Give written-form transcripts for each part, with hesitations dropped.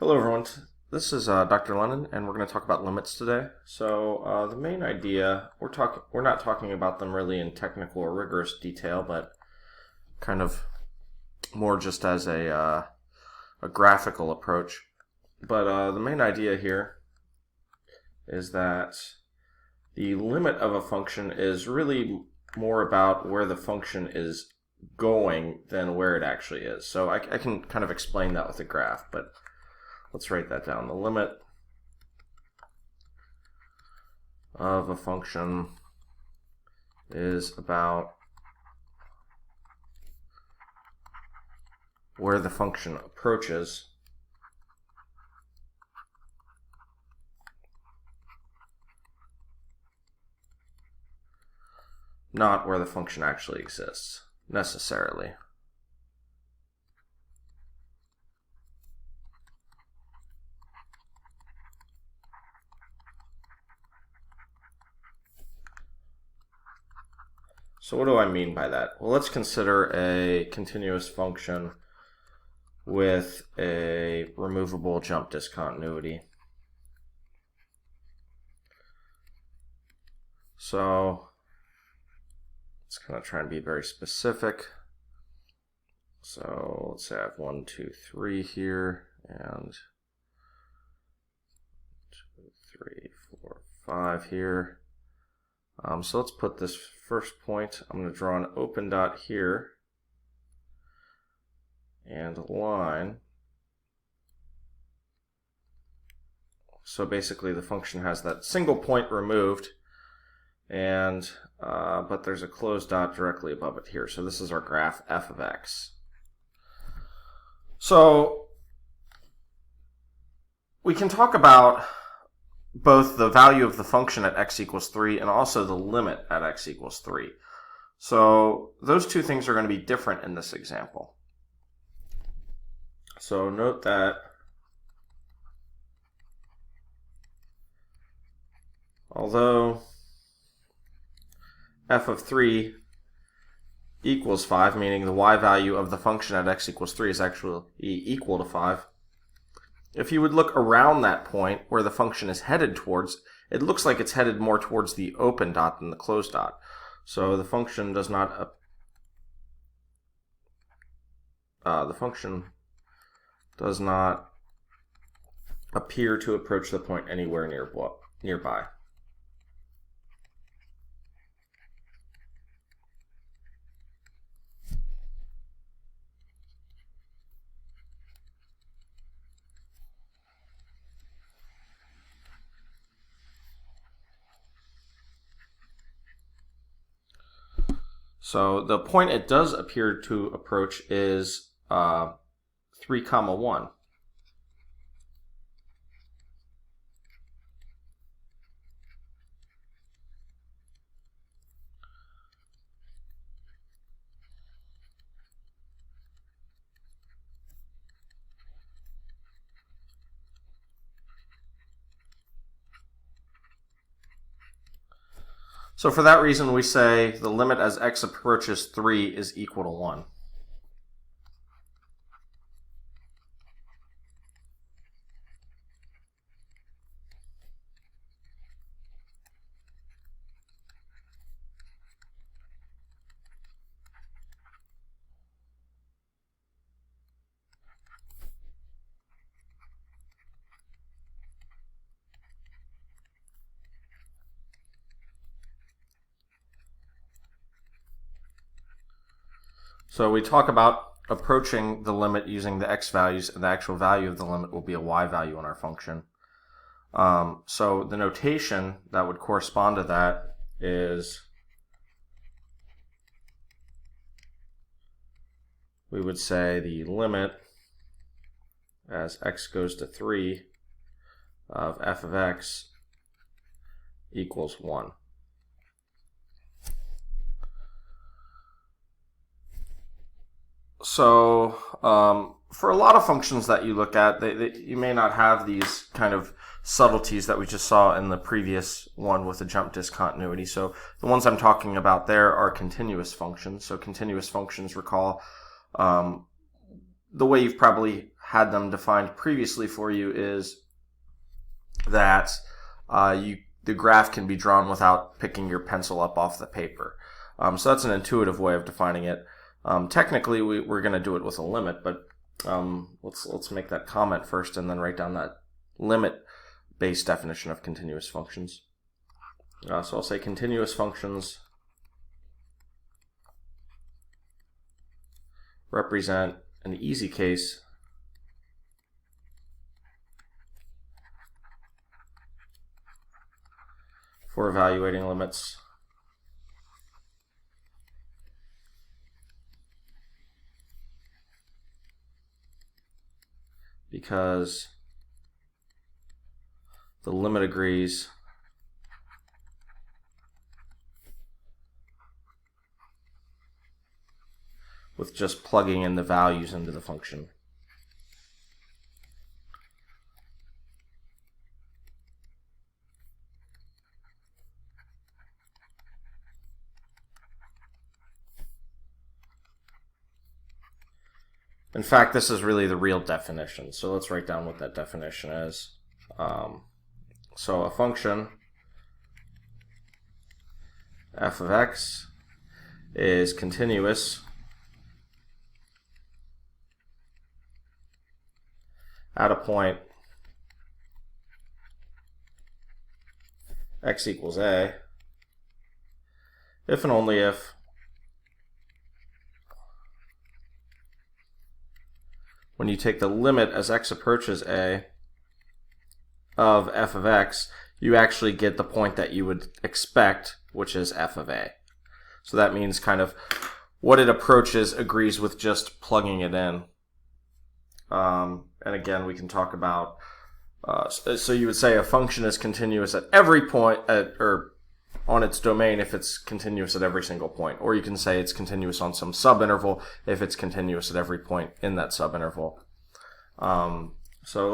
Hello everyone, this is Dr. Lennon and we're going to talk about limits today. So the main idea, we're not talking about them really in technical or rigorous detail, but kind of more just as a graphical approach. But the main idea here is that the limit of a function is really more about where the function is going than where it actually is. So I can kind of explain that with a graph, but let's write that down. The limit of a function is about where the function approaches not where the function actually exists, necessarily. So what do I mean by that? Well, let's consider a continuous function with a removable jump discontinuity. So let's kind of try and be very specific. So let's say I have 1, 2, 3 here, and 2, 3, 4, 5 here. So let's put this first point. I'm going to draw an open dot here and a line. So basically the function has that single point removed, and but there's a closed dot directly above it here. So this is our graph f of x. So we can talk about both the value of the function at x equals 3 and also the limit at x equals 3. So those two things are going to be different in this example. So note that although f of 3 equals 5, meaning the y value of the function at x equals 3 is actually equal to 5, if you would look around that point where the function is headed towards, it looks like it's headed more towards the open dot than the closed dot. So the function does not appear to approach the point anywhere nearby. So the point it does appear to approach is 3, 1. So for that reason, we say the limit as x approaches 3 is equal to 1. So we talk about approaching the limit using the x values, and the actual value of the limit will be a y value in our function. So the notation that would correspond to that is we would say the limit as x goes to 3 of f of x equals 1. So for a lot of functions that you look at, you may not have these kind of subtleties that we just saw in the previous one with the jump discontinuity. So the ones I'm talking about there are continuous functions. So continuous functions, recall, the way you've probably had them defined previously for you is that the graph can be drawn without picking your pencil up off the paper. So that's an intuitive way of defining it. Technically, we're going to do it with a limit, but let's make that comment first and then write down that limit-based definition of continuous functions. So I'll say continuous functions represent an easy case for evaluating limits because the limit agrees with just plugging in the values into the function. In fact, this is really the real definition. So let's write down what that definition is. So a function f of x is continuous at a point x equals a if and only if when you take the limit as x approaches a of f of x, you actually get the point that you would expect, which is f of a. So that means kind of what it approaches agrees with just plugging it in. And again, we can talk about, so you would say a function is continuous at every point, or on its domain if it's continuous at every single point. Or you can say it's continuous on some subinterval if it's continuous at every point in that subinterval. So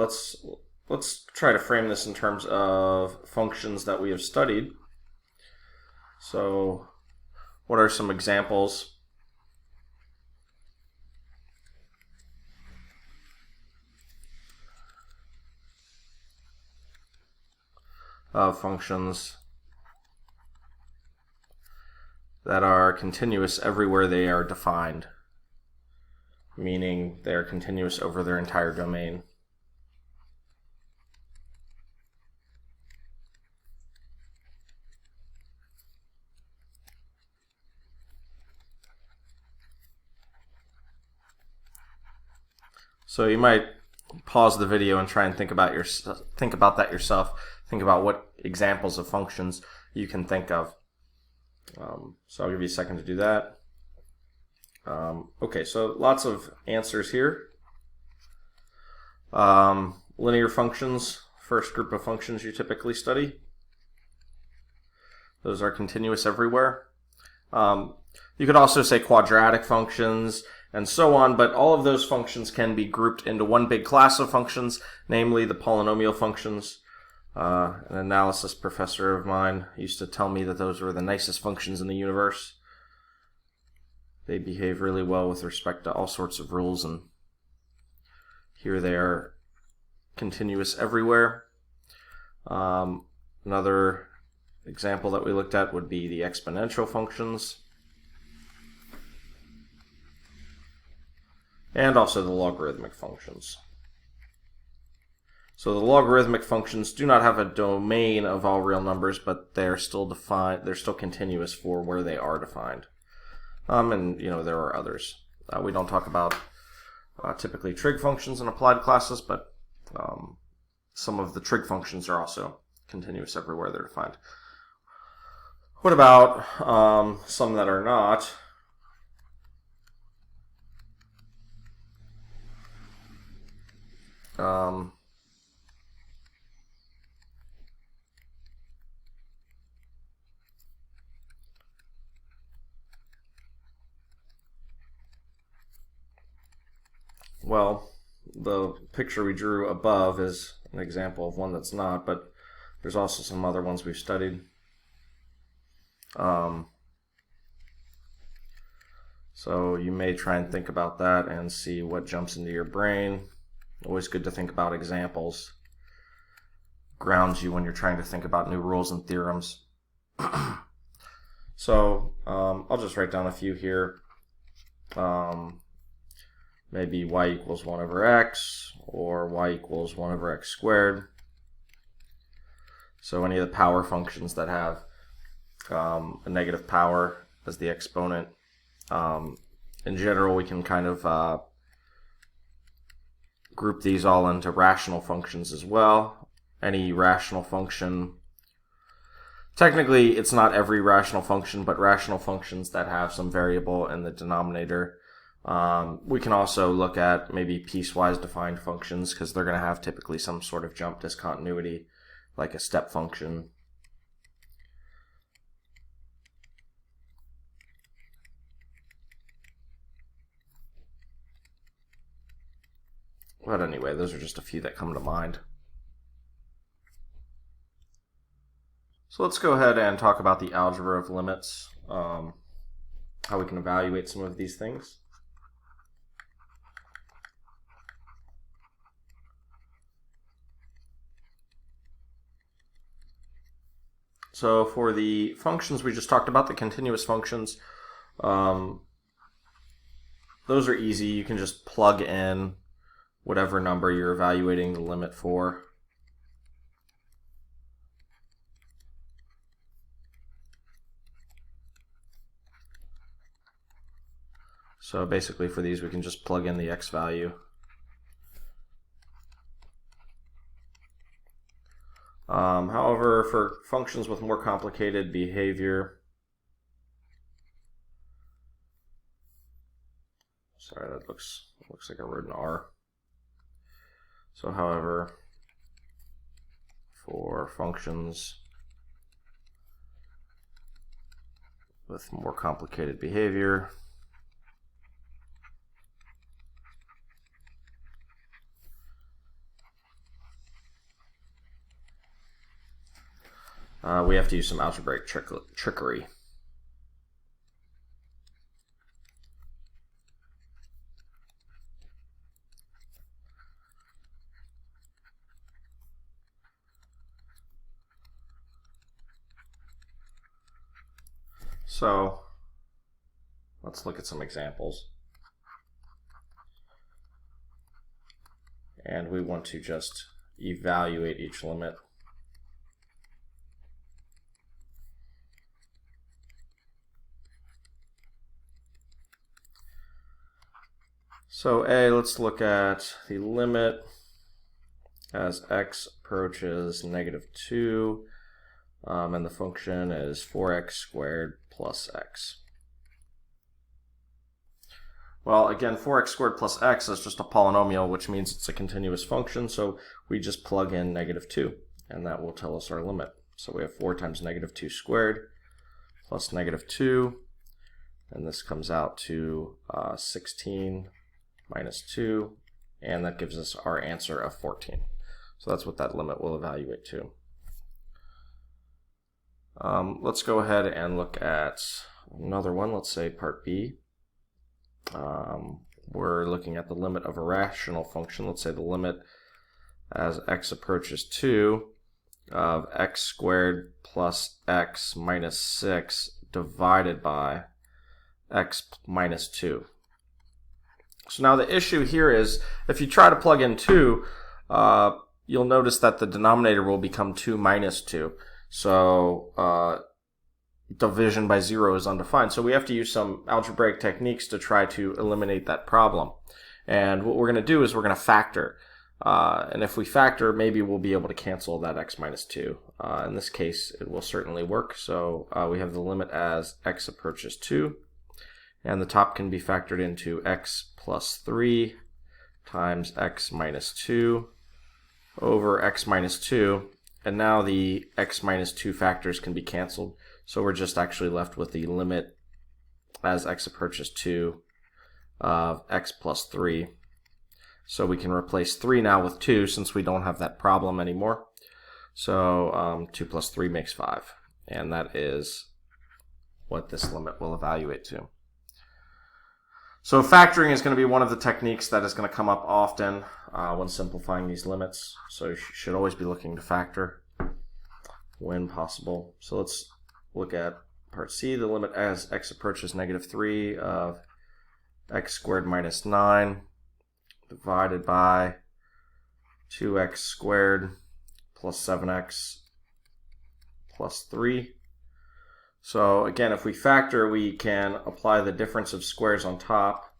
let's try to frame this in terms of functions that we have studied. So what are some examples of functions that are continuous everywhere they are defined, meaning they are continuous over their entire domain? So you might pause the video and try and think about that yourself. Think about what examples of functions you can think of. So I'll give you a second to do that. Okay, so lots of answers here. Linear functions, first group of functions you typically study. Those are continuous everywhere. You could also say quadratic functions and so on, but all of those functions can be grouped into one big class of functions, namely the polynomial functions. An analysis professor of mine used to tell me that those were the nicest functions in the universe. They behave really well with respect to all sorts of rules, and here they are continuous everywhere. Another example that we looked at would be the exponential functions, and also the logarithmic functions. So the logarithmic functions do not have a domain of all real numbers, but they're still defined. They're still continuous for where they are defined. And there are others. We don't talk about typically trig functions in applied classes, but some of the trig functions are also continuous everywhere they're defined. What about some that are not? Well, the picture we drew above is an example of one that's not, but there's also some other ones we've studied. So you may try and think about that and see what jumps into your brain. Always good to think about examples. Grounds you when you're trying to think about new rules and theorems. So I'll just write down a few here. Maybe y equals 1 over x, or y equals 1 over x squared. So any of the power functions that have a negative power as the exponent. In general, we can kind of group these all into rational functions as well. Any rational function, technically it's not every rational function, but rational functions that have some variable in the denominator. We can also look at maybe piecewise defined functions because they're going to have typically some sort of jump discontinuity, like a step function. But anyway, those are just a few that come to mind. So let's go ahead and talk about the algebra of limits, how we can evaluate some of these things. So for the functions we just talked about, the continuous functions, those are easy. You can just plug in whatever number you're evaluating the limit for. So basically for these we can just plug in the x value. However, for functions with more complicated behavior, sorry, that looks like I wrote an R. So however, for functions with more complicated behavior, we have to use some algebraic trickery. So let's look at some examples. And we want to just evaluate each limit. So let's look at the limit as x approaches -2, and the function is 4x squared plus x. Well, again, 4x squared plus x is just a polynomial, which means it's a continuous function, so we just plug in -2, and that will tell us our limit. So we have 4 times -2 squared plus -2, and this comes out to 16 minus 2, and that gives us our answer of 14. So that's what that limit will evaluate to. Let's go ahead and look at another one. Let's say part B. We're looking at the limit of a rational function. Let's say the limit as x approaches 2 of x squared plus x minus 6 divided by x minus 2. So now the issue here is if you try to plug in 2, you'll notice that the denominator will become 2 minus 2. So division by 0 is undefined. So we have to use some algebraic techniques to try to eliminate that problem. And what we're going to do is we're going to factor. And if we factor, maybe we'll be able to cancel that x minus 2. In this case, it will certainly work. So we have the limit as x approaches 2. And the top can be factored into x plus 3 times x minus 2 over x minus 2. And now the x minus 2 factors can be canceled. So we're just actually left with the limit as x approaches 2 of x plus 3. So we can replace 3 now with 2 since we don't have that problem anymore. So 2 plus 3 makes 5. And that is what this limit will evaluate to. So factoring is going to be one of the techniques that is going to come up often when simplifying these limits. So you should always be looking to factor when possible. So let's look at part C, the limit as x approaches -3 of x squared minus 9 divided by 2x squared plus 7x plus 3. So again, if we factor, we can apply the difference of squares on top.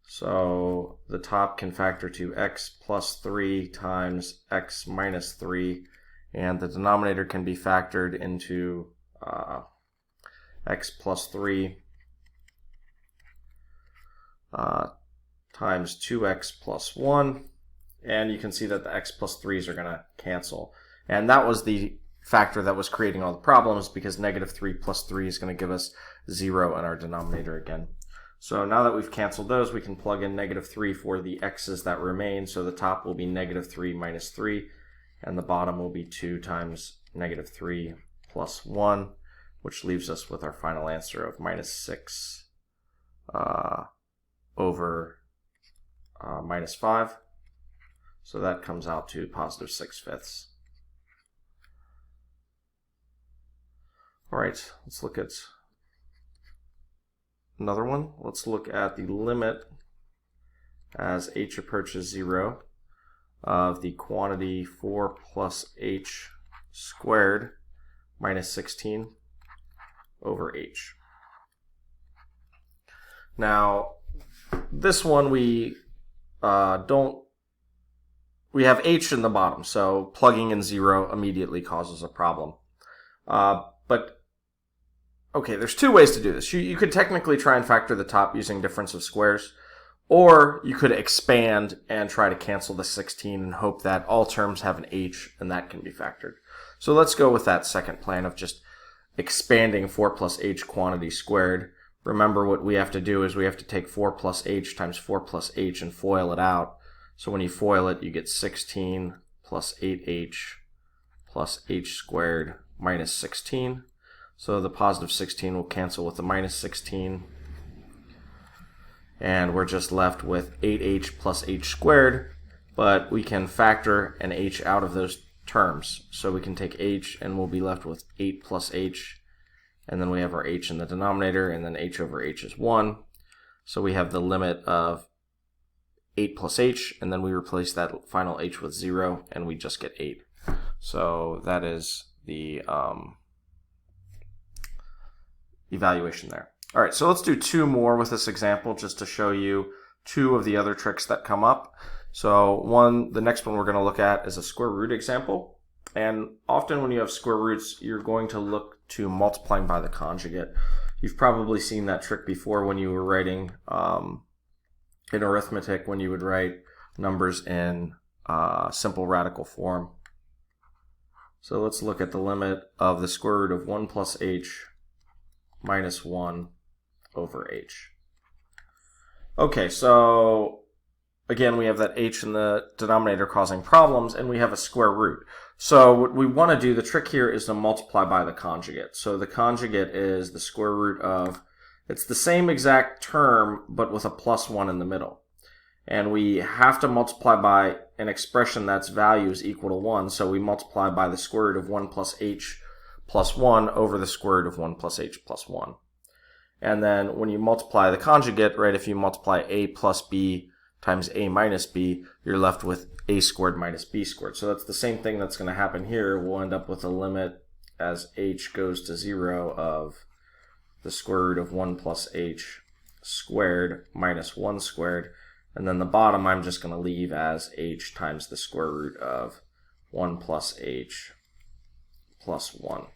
So the top can factor to x plus 3 times x minus 3, and the denominator can be factored into x plus 3 times 2x plus 1, and you can see that the x plus 3's are going to cancel. And that was the factor that was creating all the problems, because -3 plus 3 is going to give us 0 in our denominator again. So now that we've canceled those, we can plug in -3 for the x's that remain. So the top will be -3 minus 3, and the bottom will be 2 times -3 plus 1, which leaves us with our final answer of -6 over -5. So that comes out to positive 6/5. All right, let's look at another one. Let's look at the limit as h approaches 0 of the quantity 4 plus h squared minus 16 over h. Now, this one we have h in the bottom, so plugging in 0 immediately causes a problem. But okay, there's two ways to do this. You could technically try and factor the top using difference of squares, or you could expand and try to cancel the 16 and hope that all terms have an h and that can be factored. So let's go with that second plan of just expanding 4 plus h quantity squared. Remember, what we have to do is we have to take 4 plus h times 4 plus h and FOIL it out. So when you FOIL it, you get 16 plus 8h plus h squared minus 16. So the positive 16 will cancel with the minus 16. And we're just left with 8h plus h squared. But we can factor an h out of those terms. So we can take h and we'll be left with 8 plus h. And then we have our h in the denominator, and then h over h is 1. So we have the limit of 8 plus h, and then we replace that final h with 0, and we just get 8. So that is the evaluation there. All right, so let's do two more with this example just to show you two of the other tricks that come up. So the next one we're going to look at is a square root example. And often when you have square roots, you're going to look to multiplying by the conjugate. You've probably seen that trick before when you were writing in arithmetic, when you would write numbers in simple radical form. So let's look at the limit of the square root of 1 plus h minus 1 over h. Okay, so again, we have that h in the denominator causing problems, and we have a square root. So what we want to do, the trick here, is to multiply by the conjugate. So the conjugate is the square root of, it's the same exact term, but with a plus 1 in the middle. And we have to multiply by an expression that's value is equal to 1, so we multiply by the square root of 1 plus h plus 1 over the square root of 1 plus h plus 1. And then when you multiply the conjugate, right, if you multiply a plus b times a minus b, you're left with a squared minus b squared. So that's the same thing that's going to happen here. We'll end up with a limit as h goes to 0 of the square root of 1 plus h squared minus 1 squared. And then the bottom I'm just going to leave as h times the square root of 1 plus h plus 1.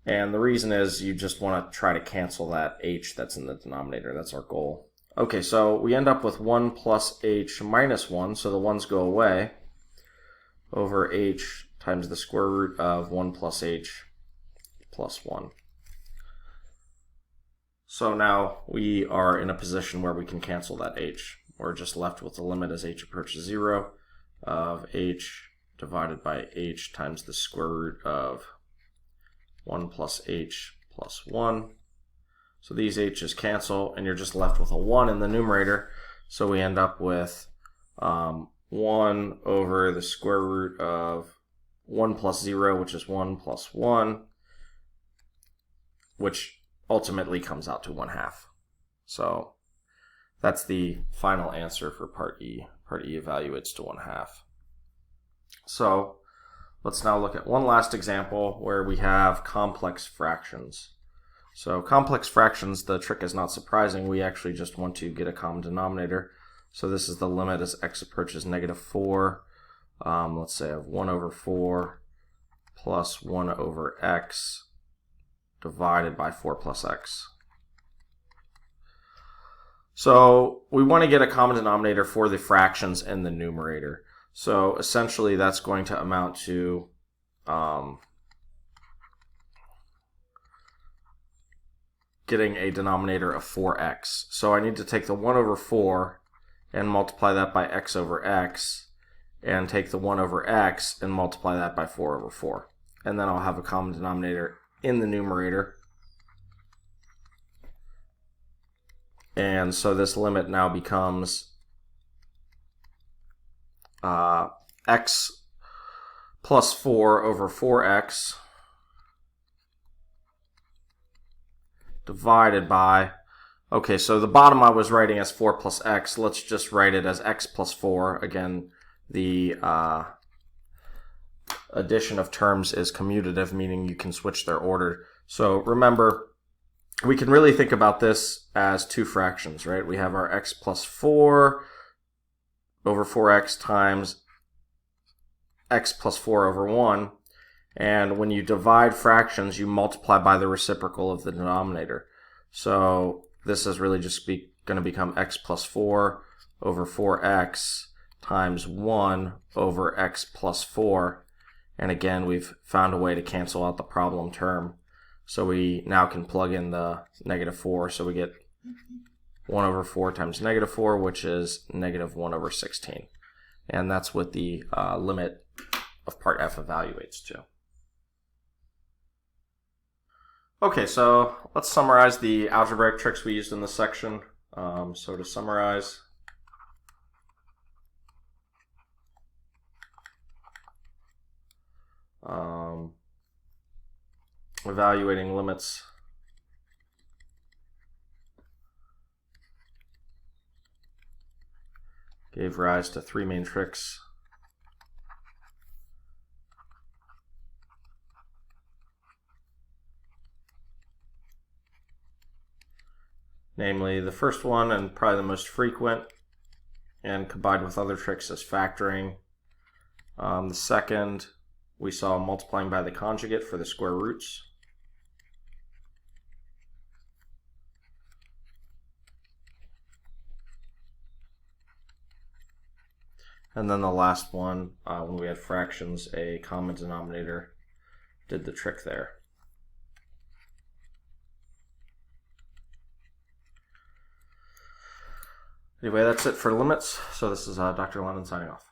And the reason is you just want to try to cancel that h that's in the denominator. That's our goal. Okay, so we end up with 1 plus h minus 1, so the 1's go away, over h times the square root of 1 plus h plus 1. So now we are in a position where we can cancel that h. We're just left with the limit as h approaches 0 of h divided by h times the square root of 1 plus h plus 1. So these h's cancel, and you're just left with a 1 in the numerator. So we end up with 1 over the square root of 1 plus 0, which is 1 plus 1, which ultimately comes out to 1/2. So that's the final answer for part E. Part E evaluates to 1/2. So let's now look at one last example where we have complex fractions. So complex fractions, the trick is not surprising. We actually just want to get a common denominator. So this is the limit as x approaches -4. Let's say of 1 over 4 plus 1 over x divided by 4 plus x. So we want to get a common denominator for the fractions in the numerator. So essentially that's going to amount to getting a denominator of 4x. So I need to take the 1 over 4 and multiply that by x over x, and take the 1 over x and multiply that by 4 over 4. And then I'll have a common denominator in the numerator. And so this limit now becomes x plus 4 over 4x divided by, okay, so the bottom I was writing as 4 plus x. Let's just write it as x plus 4. Again, the addition of terms is commutative, meaning you can switch their order. So remember, we can really think about this as two fractions, right? We have our x plus 4 over 4x times x plus 4 over 1. And when you divide fractions, you multiply by the reciprocal of the denominator. So this is really just going to become x plus 4 over 4x times 1 over x plus 4. And again, we've found a way to cancel out the problem term. So we now can plug in the -4. So we get 1 over 4 times -4, which is -1 over 16. And that's what the limit of part F evaluates to. Okay, so let's summarize the algebraic tricks we used in this section. So to summarize, evaluating limits gave rise to three main tricks. Namely, the first one, and probably the most frequent, and combined with other tricks, is factoring. The second, we saw multiplying by the conjugate for the square roots. And then the last one, when we had fractions, a common denominator did the trick there. Anyway, that's it for limits. So this is Dr. Lennon signing off.